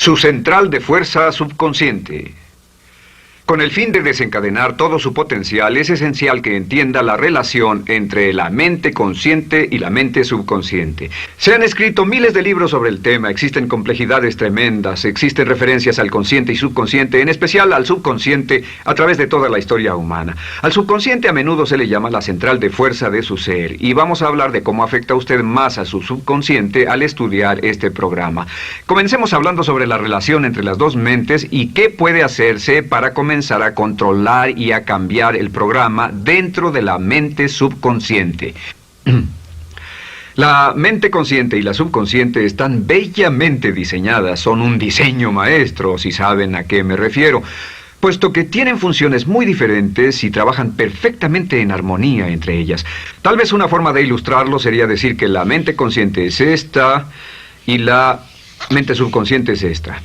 Su central de fuerza subconsciente. Con el fin de desencadenar todo su potencial, es esencial que entienda la relación entre la mente consciente y la mente subconsciente. Se han escrito miles de libros sobre el tema, existen complejidades tremendas, existen referencias al consciente y subconsciente, en especial al subconsciente a través de toda la historia humana. Al subconsciente a menudo se le llama la central de fuerza de su ser, y vamos a hablar de cómo afecta usted más a su subconsciente al estudiar este programa. Comencemos hablando sobre la relación entre las dos mentes y qué puede hacerse para comenzar a controlar y a cambiar el programa dentro de la mente subconsciente. La mente consciente y la subconsciente están bellamente diseñadas, son un diseño maestro, si saben a qué me refiero, puesto que tienen funciones muy diferentes y trabajan perfectamente en armonía entre ellas. Tal vez una forma de ilustrarlo sería decir que la mente consciente es esta y la mente subconsciente es esta.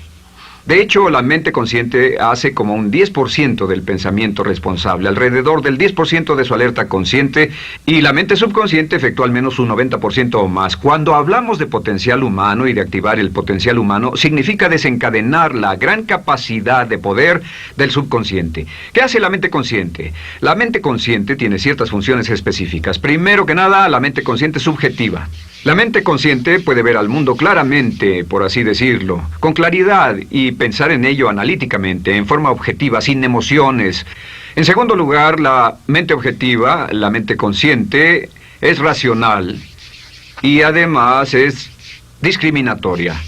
De hecho, la mente consciente hace como un 10% del pensamiento responsable, alrededor del 10% de su alerta consciente, y la mente subconsciente efectúa al menos un 90% o más. Cuando hablamos de potencial humano y de activar el potencial humano, significa desencadenar la gran capacidad de poder del subconsciente. ¿Qué hace la mente consciente? La mente consciente tiene ciertas funciones específicas. Primero que nada, la mente consciente es subjetiva. La mente consciente puede ver al mundo claramente, por así decirlo, con claridad y pensar en ello analíticamente, en forma objetiva, sin emociones. En segundo lugar, la mente objetiva, la mente consciente, es racional y además es discriminatoria.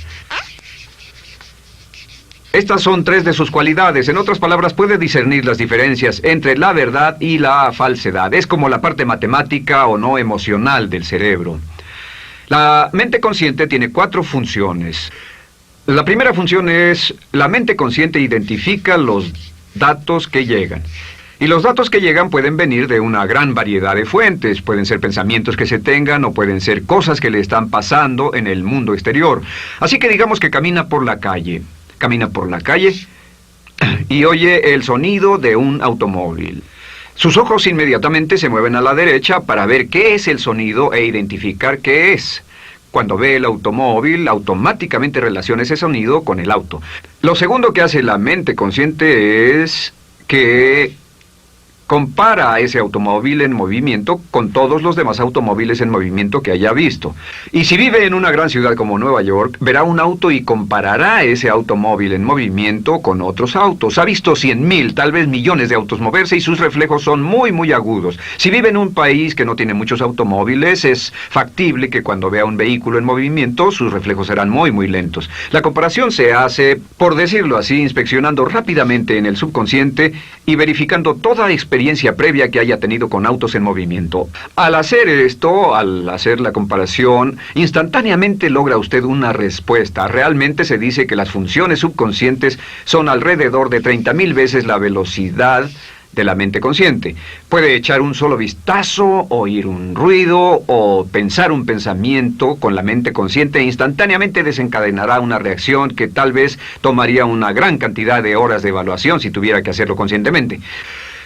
Estas son tres de sus cualidades. En otras palabras, puede discernir las diferencias entre la verdad y la falsedad. Es como la parte matemática o no emocional del cerebro. La mente consciente tiene 4 funciones. La primera función es, la mente consciente identifica los datos que llegan. Y los datos que llegan pueden venir de una gran variedad de fuentes. Pueden ser pensamientos que se tengan o pueden ser cosas que le están pasando en el mundo exterior. Así que digamos que camina por la calle. Camina por la calle y oye el sonido de un automóvil. Sus ojos inmediatamente se mueven a la derecha para ver qué es el sonido e identificar qué es. Cuando ve el automóvil, automáticamente relaciona ese sonido con el auto. Lo segundo que hace la mente consciente es que compara a ese automóvil en movimiento con todos los demás automóviles en movimiento que haya visto. Y si vive en una gran ciudad como Nueva York, verá un auto y comparará ese automóvil en movimiento con otros autos. Ha visto 100,000, tal vez millones de autos moverse y sus reflejos son muy agudos. Si vive en un país que no tiene muchos automóviles, es factible que cuando vea un vehículo en movimiento, sus reflejos serán muy lentos. La comparación se hace, por decirlo así, inspeccionando rápidamente en el subconsciente y verificando toda experiencia previa que haya tenido con autos en movimiento. Al hacer esto, al hacer la comparación, instantáneamente logra usted una respuesta. Realmente se dice que las funciones subconscientes son alrededor de 30,000 veces la velocidad de la mente consciente. Puede echar un solo vistazo, oír un ruido o pensar un pensamiento con la mente consciente e instantáneamente desencadenará una reacción que tal vez tomaría una gran cantidad de horas de evaluación si tuviera que hacerlo conscientemente.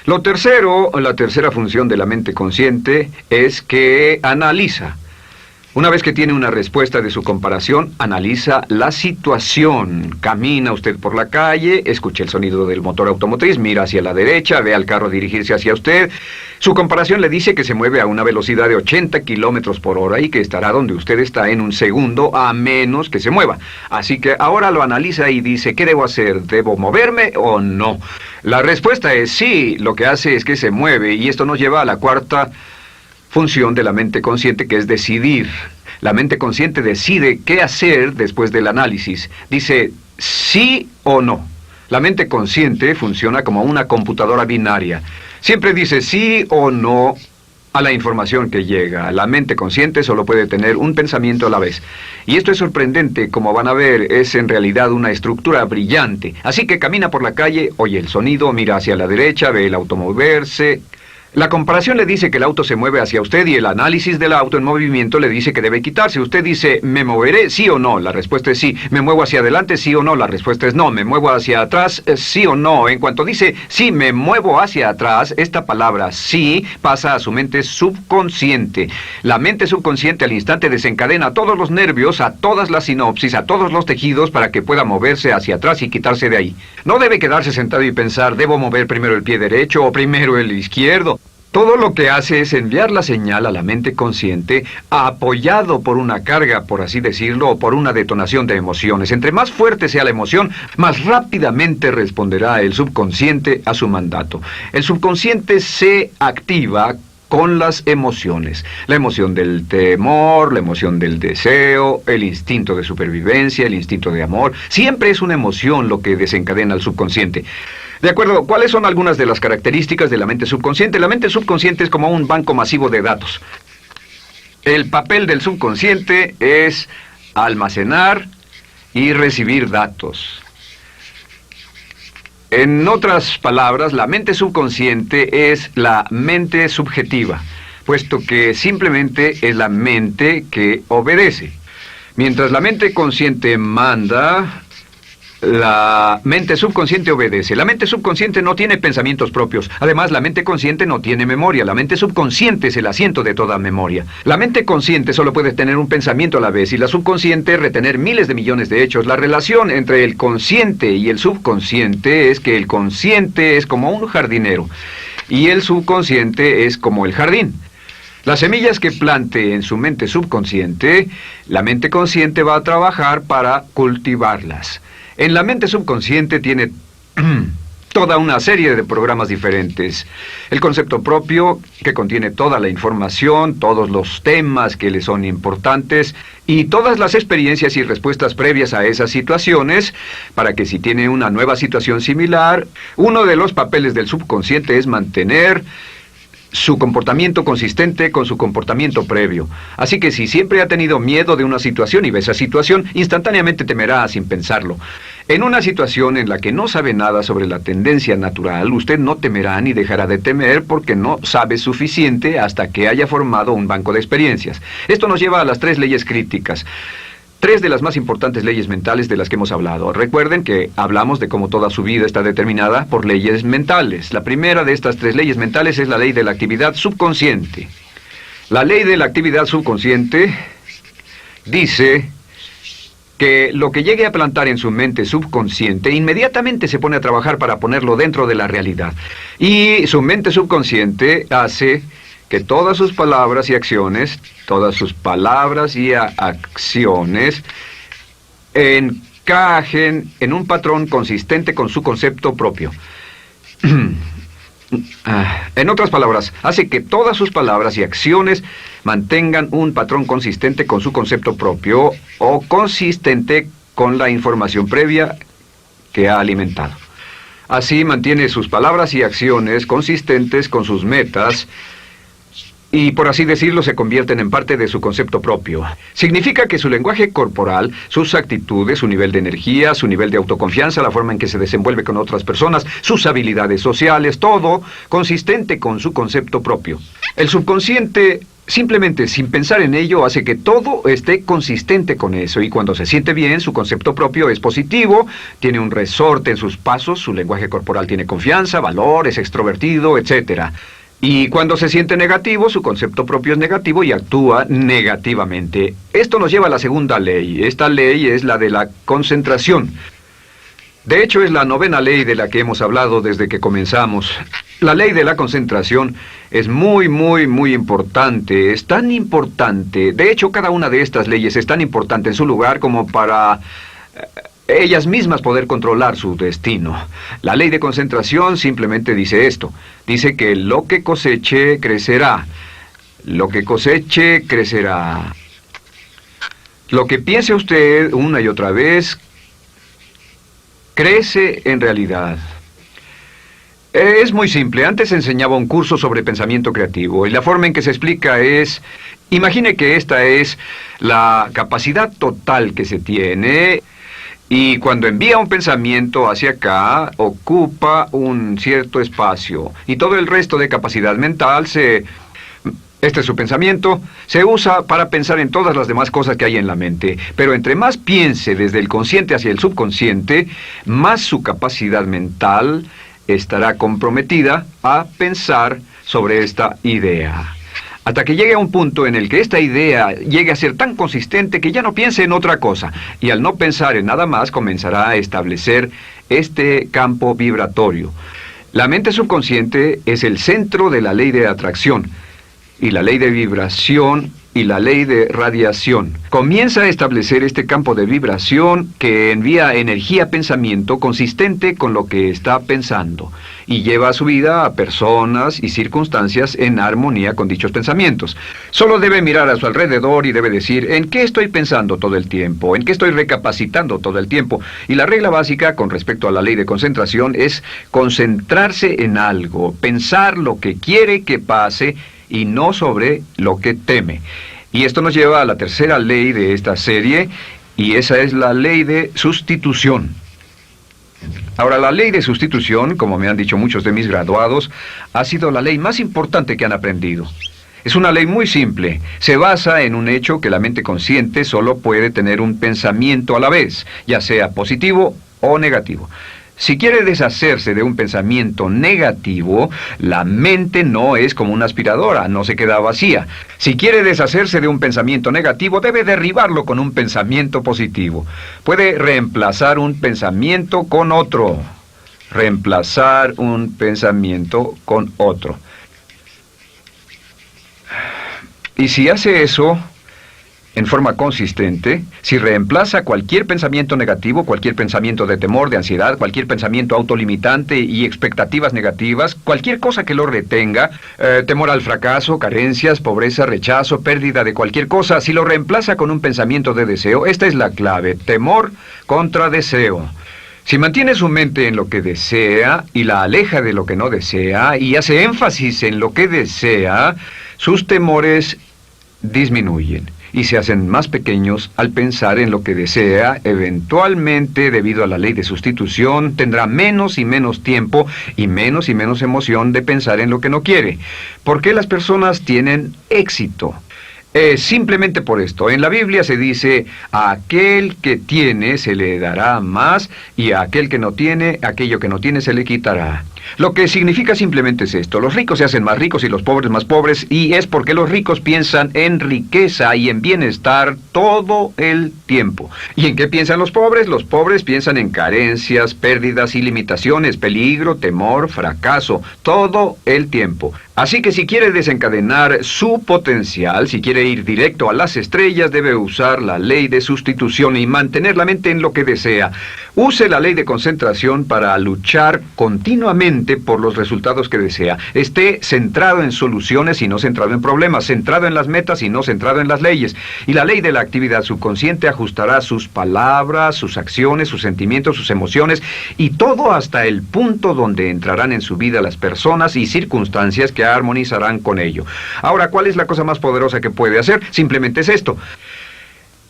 La tercera función de la mente consciente es que analiza. Una vez que tiene una respuesta de su comparación, analiza la situación. Camina usted por la calle, escucha el sonido del motor automotriz, mira hacia la derecha, ve al carro dirigirse hacia usted. Su comparación le dice que se mueve a una velocidad de 80 kilómetros por hora y que estará donde usted está en un segundo, a menos que se mueva. Así que ahora lo analiza y dice, ¿qué debo hacer? ¿Debo moverme o no? La respuesta es sí, lo que hace es que se mueve, y esto nos lleva a la cuarta función de la mente consciente, que es decidir. La mente consciente decide qué hacer después del análisis. Dice sí o no. La mente consciente funciona como una computadora binaria. Siempre dice sí o no a la información que llega. La mente consciente solo puede tener un pensamiento a la vez. Y esto es sorprendente, como van a ver, es en realidad una estructura brillante. Así que camina por la calle, oye el sonido, mira hacia la derecha, ve el auto moverse. La comparación le dice que el auto se mueve hacia usted y el análisis del auto en movimiento le dice que debe quitarse. Usted dice, ¿me moveré? ¿Sí o no? La respuesta es sí. ¿Me muevo hacia adelante? ¿Sí o no? La respuesta es no. ¿Me muevo hacia atrás? ¿Sí o no? En cuanto dice, sí, me muevo hacia atrás, esta palabra sí pasa a su mente subconsciente. La mente subconsciente al instante desencadena todos los nervios, a todas las sinapsis, a todos los tejidos para que pueda moverse hacia atrás y quitarse de ahí. No debe quedarse sentado y pensar, ¿debo mover primero el pie derecho o primero el izquierdo? Todo lo que hace es enviar la señal a la mente consciente, apoyado por una carga, por así decirlo, o por una detonación de emociones. Entre más fuerte sea la emoción, más rápidamente responderá el subconsciente a su mandato. El subconsciente se activa con las emociones. La emoción del temor, la emoción del deseo, el instinto de supervivencia, el instinto de amor. Siempre es una emoción lo que desencadena al subconsciente. De acuerdo, ¿cuáles son algunas de las características de la mente subconsciente? La mente subconsciente es como un banco masivo de datos. El papel del subconsciente es almacenar y recibir datos. En otras palabras, la mente subconsciente es la mente subjetiva, puesto que simplemente es la mente que obedece. Mientras la mente consciente manda, la mente subconsciente obedece. La mente subconsciente no tiene pensamientos propios. Además, la mente consciente no tiene memoria. La mente subconsciente es el asiento de toda memoria. La mente consciente solo puede tener un pensamiento a la vez y la subconsciente retener miles de millones de hechos. La relación entre el consciente y el subconsciente es que el consciente es como un jardinero y el subconsciente es como el jardín. Las semillas que plante en su mente subconsciente, la mente consciente va a trabajar para cultivarlas. En la mente subconsciente tiene toda una serie de programas diferentes. El concepto propio, que contiene toda la información, todos los temas que le son importantes y todas las experiencias y respuestas previas a esas situaciones, para que si tiene una nueva situación similar, uno de los papeles del subconsciente es mantener su comportamiento consistente con su comportamiento previo. Así que si siempre ha tenido miedo de una situación y ve esa situación, instantáneamente temerá sin pensarlo. En una situación en la que no sabe nada sobre la tendencia natural, usted no temerá ni dejará de temer porque no sabe suficiente hasta que haya formado un banco de experiencias. Esto nos lleva a las 3 leyes críticas. 3 de las más importantes leyes mentales de las que hemos hablado. Recuerden que hablamos de cómo toda su vida está determinada por leyes mentales. La primera de estas 3 leyes mentales es la ley de la actividad subconsciente. La ley de la actividad subconsciente dice que lo que llegue a plantar en su mente subconsciente inmediatamente se pone a trabajar para ponerlo dentro de la realidad. Y su mente subconsciente hace que todas sus palabras y acciones, encajen en un patrón consistente con su concepto propio. En otras palabras, hace que todas sus palabras y acciones mantengan un patrón consistente con su concepto propio o consistente con la información previa que ha alimentado. Así mantiene sus palabras y acciones consistentes con sus metas y, por así decirlo, se convierten en parte de su concepto propio. Significa que su lenguaje corporal, sus actitudes, su nivel de energía, su nivel de autoconfianza, la forma en que se desenvuelve con otras personas, sus habilidades sociales, todo consistente con su concepto propio. El subconsciente, simplemente sin pensar en ello, hace que todo esté consistente con eso, y cuando se siente bien, su concepto propio es positivo, tiene un resorte en sus pasos, su lenguaje corporal tiene confianza, valor, es extrovertido, etc. Y cuando se siente negativo, su concepto propio es negativo y actúa negativamente. Esto nos lleva a la segunda ley. Esta ley es la de la concentración. De hecho, es la 9ª ley de la que hemos hablado desde que comenzamos. La ley de la concentración es muy importante. Es tan importante. De hecho, cada una de estas leyes es tan importante en su lugar como para ellas mismas poder controlar su destino. La ley de concentración simplemente dice esto. Dice que lo que coseche, crecerá. Lo que coseche, crecerá. Lo que piense usted una y otra vez, crece en realidad. Es muy simple. Antes enseñaba un curso sobre pensamiento creativo y la forma en que se explica es: imagine que esta es la capacidad total que se tiene Y cuando envía un pensamiento hacia acá, ocupa un cierto espacio. Y todo el resto de capacidad mental este es su pensamiento, se usa para pensar en todas las demás cosas que hay en la mente. Pero entre más piense desde el consciente hacia el subconsciente, más su capacidad mental estará comprometida a pensar sobre esta idea. Hasta que llegue a un punto en el que esta idea llegue a ser tan consistente que ya no piense en otra cosa. Y al no pensar en nada más, comenzará a establecer este campo vibratorio. La mente subconsciente es el centro de la ley de atracción, y la ley de vibración y la ley de radiación. Comienza a establecer este campo de vibración que envía energía-pensamiento consistente con lo que está pensando y lleva a su vida a personas y circunstancias en armonía con dichos pensamientos. Solo debe mirar a su alrededor y debe decir, ¿en qué estoy pensando todo el tiempo? ¿En qué estoy recapacitando todo el tiempo? Y la regla básica con respecto a la ley de concentración es concentrarse en algo, pensar lo que quiere que pase y no sobre lo que teme. Y esto nos lleva a la tercera ley de esta serie, y esa es la ley de sustitución. Ahora, la ley de sustitución, como me han dicho muchos de mis graduados, ha sido la ley más importante que han aprendido. Es una ley muy simple. Se basa en un hecho que la mente consciente solo puede tener un pensamiento a la vez, ya sea positivo o negativo. Si quiere deshacerse de un pensamiento negativo, la mente no es como una aspiradora, no se queda vacía. Si quiere deshacerse de un pensamiento negativo, debe derribarlo con un pensamiento positivo. Puede reemplazar un pensamiento con otro. Reemplazar un pensamiento con otro. Y si hace eso en forma consistente, si reemplaza cualquier pensamiento negativo, cualquier pensamiento de temor, de ansiedad, cualquier pensamiento autolimitante y expectativas negativas, cualquier cosa que lo retenga, temor al fracaso, carencias, pobreza, rechazo, pérdida de cualquier cosa, si lo reemplaza con un pensamiento de deseo, esta es la clave: temor contra deseo. Si mantiene su mente en lo que desea y la aleja de lo que no desea y hace énfasis en lo que desea, sus temores disminuyen y se hacen más pequeños al pensar en lo que desea. Eventualmente, debido a la ley de sustitución, tendrá menos y menos tiempo y menos emoción de pensar en lo que no quiere. ¿Por qué las personas tienen éxito? Simplemente por esto. En la Biblia se dice, a aquel que tiene se le dará más, y a aquel que no tiene, aquello que no tiene se le quitará. Lo que significa simplemente es esto: los ricos se hacen más ricos y los pobres más pobres, y es porque los ricos piensan en riqueza y en bienestar todo el tiempo. ¿Y en qué piensan los pobres? Los pobres piensan en carencias, pérdidas y limitaciones, peligro, temor, fracaso, todo el tiempo. Así que si quiere desencadenar su potencial, si quiere ir directo a las estrellas, debe usar la ley de sustitución y mantener la mente en lo que desea. Use la ley de concentración para luchar continuamente por los resultados que desea. Esté centrado en soluciones y no centrado en problemas, centrado en las metas y no centrado en las leyes. Y la ley de la actividad subconsciente ajustará sus palabras, sus acciones, sus sentimientos, sus emociones y todo hasta el punto donde entrarán en su vida las personas y circunstancias que armonizarán con ello. Ahora, ¿cuál es la cosa más poderosa que puede hacer? Simplemente es esto.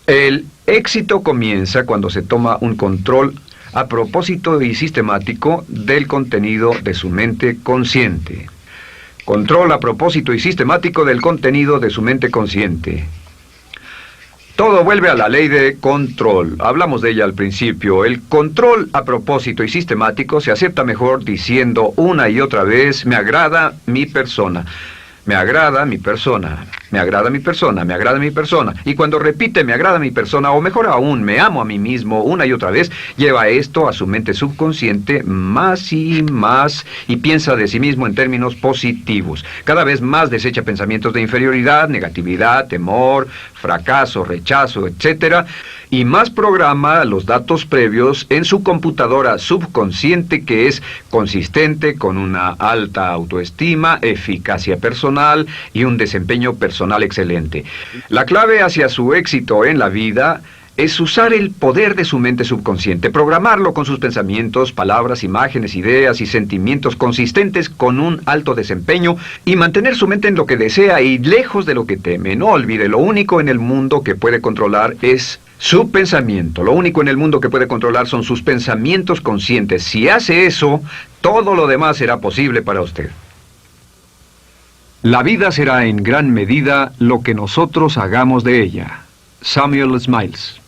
El éxito comienza cuando se toma un control a propósito y sistemático del contenido de su mente consciente. Control a propósito y sistemático del contenido de su mente consciente. Todo vuelve a la ley de control. Hablamos de ella al principio. El control a propósito y sistemático se acepta mejor diciendo una y otra vez: me agrada mi persona. Me agrada mi persona, me agrada mi persona, me agrada mi persona. Y cuando repite me agrada mi persona, o mejor aún, me amo a mí mismo una y otra vez, lleva esto a su mente subconsciente más y más y piensa de sí mismo en términos positivos. Cada vez más desecha pensamientos de inferioridad, negatividad, temor, fracaso, rechazo, etc. Y más programa los datos previos en su computadora subconsciente, que es consistente con una alta autoestima, eficacia personal y un desempeño personal excelente. La clave hacia su éxito en la vida es usar el poder de su mente subconsciente, programarlo con sus pensamientos, palabras, imágenes, ideas y sentimientos consistentes con un alto desempeño y mantener su mente en lo que desea y lejos de lo que teme. No olvide, lo único en el mundo que puede controlar es Su pensamiento. Lo único en el mundo que puede controlar son sus pensamientos conscientes. Si hace eso, todo lo demás será posible para usted. La vida será en gran medida lo que nosotros hagamos de ella. Samuel Smiles.